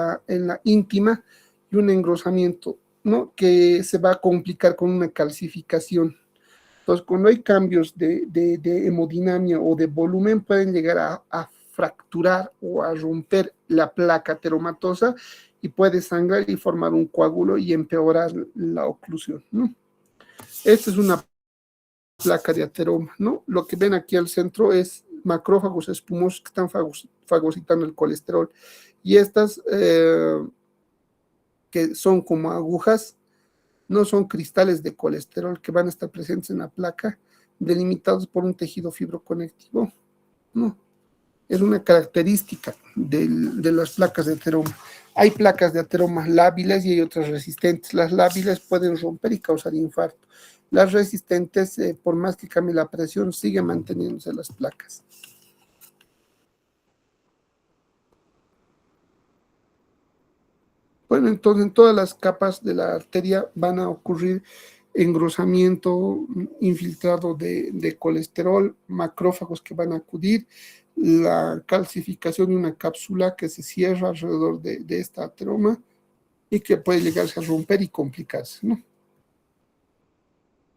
Speaker 1: la íntima y un engrosamiento, ¿no? Que se va a complicar con una calcificación. Entonces, cuando hay cambios de hemodinamia o de volumen, pueden llegar a fracturar o a romper la placa ateromatosa y puede sangrar y formar un coágulo y empeorar la oclusión, ¿no? Esta es una placa de ateroma, ¿no? Lo que ven aquí al centro es macrófagos espumosos que están fagocitando el colesterol. Y estas que son como agujas, no son cristales de colesterol que van a estar presentes en la placa, delimitados por un tejido fibroconectivo, no. Es una característica de las placas de ateroma. Hay placas de ateroma lábiles y hay otras resistentes. Las lábiles pueden romper y causar infarto. Las resistentes, por más que cambie la presión, siguen manteniéndose las placas. Bueno, entonces en todas las capas de la arteria van a ocurrir engrosamiento, infiltrado de colesterol, macrófagos que van a acudir, la calcificación de una cápsula que se cierra alrededor de esta ateroma y que puede llegarse a romper y complicarse, ¿no?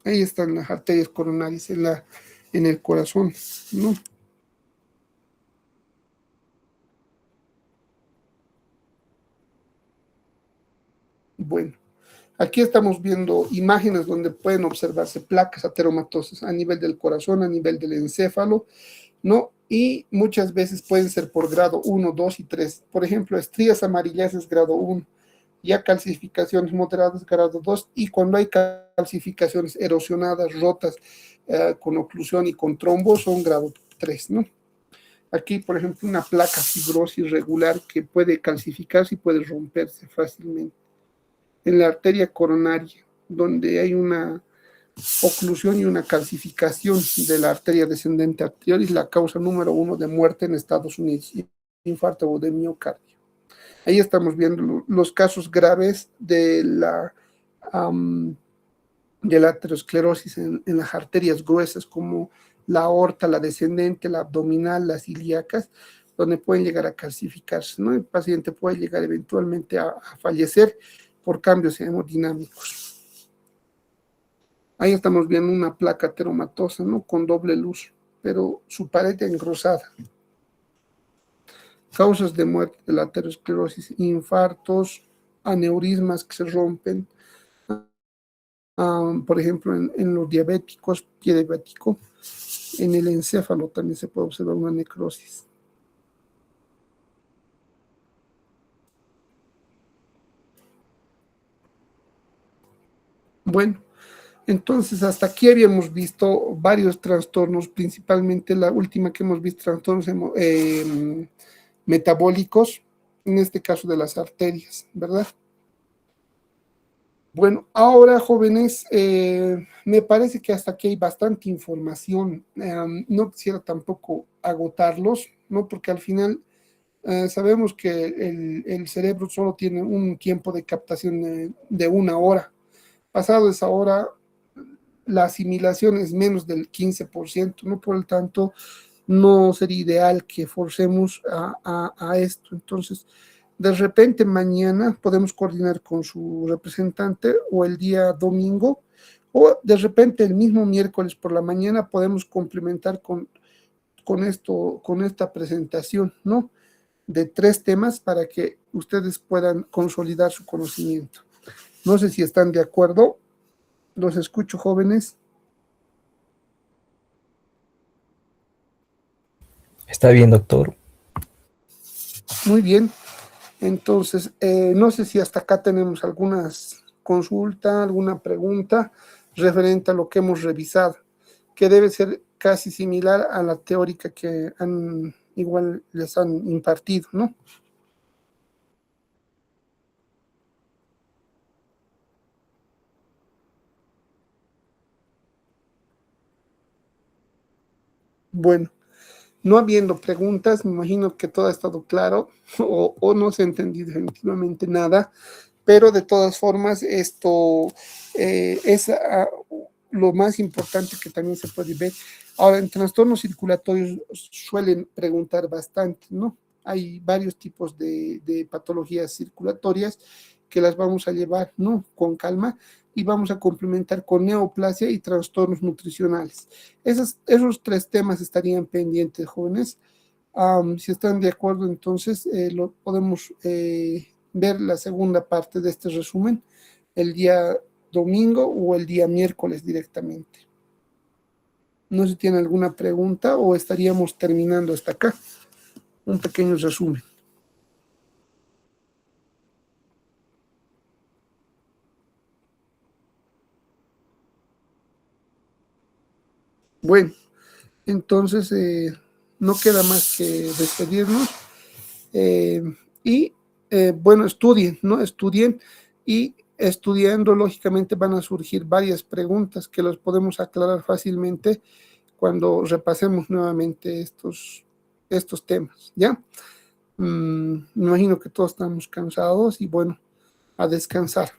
Speaker 1: Ahí están las arterias coronarias en el corazón, ¿no? Bueno, aquí estamos viendo imágenes donde pueden observarse placas ateromatosas a nivel del corazón, a nivel del encéfalo, ¿no? Y muchas veces pueden ser por grado 1, 2 y 3. Por ejemplo, estrías amarillas grado 1, ya calcificaciones moderadas grado 2, y cuando hay calcificaciones erosionadas, rotas, con oclusión y con trombos, son grado 3, ¿no? Aquí, por ejemplo, una placa fibrosa irregular que puede calcificarse y puede romperse fácilmente. En la arteria coronaria, donde hay una oclusión y una calcificación de la arteria descendente arterioris, la causa número 1 de muerte en Estados Unidos, infarto o de miocardio. Ahí estamos viendo los casos graves de la aterosclerosis en las arterias gruesas, como la aorta, la descendente, la abdominal, las ilíacas, donde pueden llegar a calcificarse, ¿no? El paciente puede llegar eventualmente a fallecer por cambios hemodinámicos. Ahí estamos viendo una placa ateromatosa, ¿no? Con doble luz, pero su pared engrosada. Causas de muerte de la aterosclerosis: infartos, aneurismas que se rompen, por ejemplo, en los diabéticos, pie diabético, en el encéfalo también se puede observar una necrosis. Bueno, entonces hasta aquí habíamos visto varios trastornos, principalmente la última que hemos visto, trastornos metabólicos, en este caso de las arterias, ¿verdad? Bueno, ahora jóvenes, me parece que hasta aquí hay bastante información. No quisiera tampoco agotarlos, ¿no? Porque al final sabemos que el cerebro solo tiene un tiempo de captación de 1 hora. Pasado esa hora, la asimilación es menos del 15%, ¿no? Por lo tanto, no sería ideal que forcemos a esto. Entonces, de repente mañana podemos coordinar con su representante, o el día domingo, o de repente el mismo miércoles por la mañana podemos complementar con esta presentación, ¿no? De 3 temas para que ustedes puedan consolidar su conocimiento. No sé si están de acuerdo. Los escucho, jóvenes.
Speaker 2: Está bien, doctor.
Speaker 1: Muy bien. Entonces, no sé si hasta acá tenemos algunas consulta, alguna pregunta referente a lo que hemos revisado, que debe ser casi similar a la teórica que igual les han impartido, ¿no? Bueno, no habiendo preguntas, me imagino que todo ha estado claro o no se ha entendido definitivamente nada, pero de todas formas esto es lo más importante que también se puede ver. Ahora, en trastornos circulatorios suelen preguntar bastante, ¿no? Hay varios tipos de patologías circulatorias que las vamos a llevar, ¿no? Con calma y vamos a complementar con neoplasia y trastornos nutricionales. Esos 3 temas estarían pendientes, jóvenes. Si están de acuerdo, entonces lo podemos ver la segunda parte de este resumen el día domingo o el día miércoles directamente. No sé si tienen alguna pregunta o estaríamos terminando hasta acá. Un pequeño resumen. Bueno, entonces no queda más que despedirnos y bueno, estudien, ¿no? Estudien y estudiando, lógicamente van a surgir varias preguntas que los podemos aclarar fácilmente cuando repasemos nuevamente estos temas, ¿ya? Me imagino que todos estamos cansados y bueno, a descansar.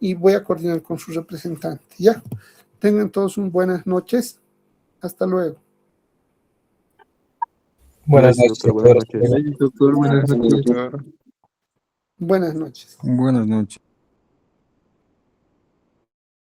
Speaker 1: Y voy a coordinar con su representante, ¿ya? Tengan todos buenas noches. Hasta luego.
Speaker 2: Buenas
Speaker 3: Gracias,
Speaker 2: noches,
Speaker 3: doctor. Buenas
Speaker 2: doctor.
Speaker 3: noches.
Speaker 4: Doctor, buenas
Speaker 1: Hasta
Speaker 4: noches.
Speaker 1: luego. Buenas noches.
Speaker 4: Buenas noches.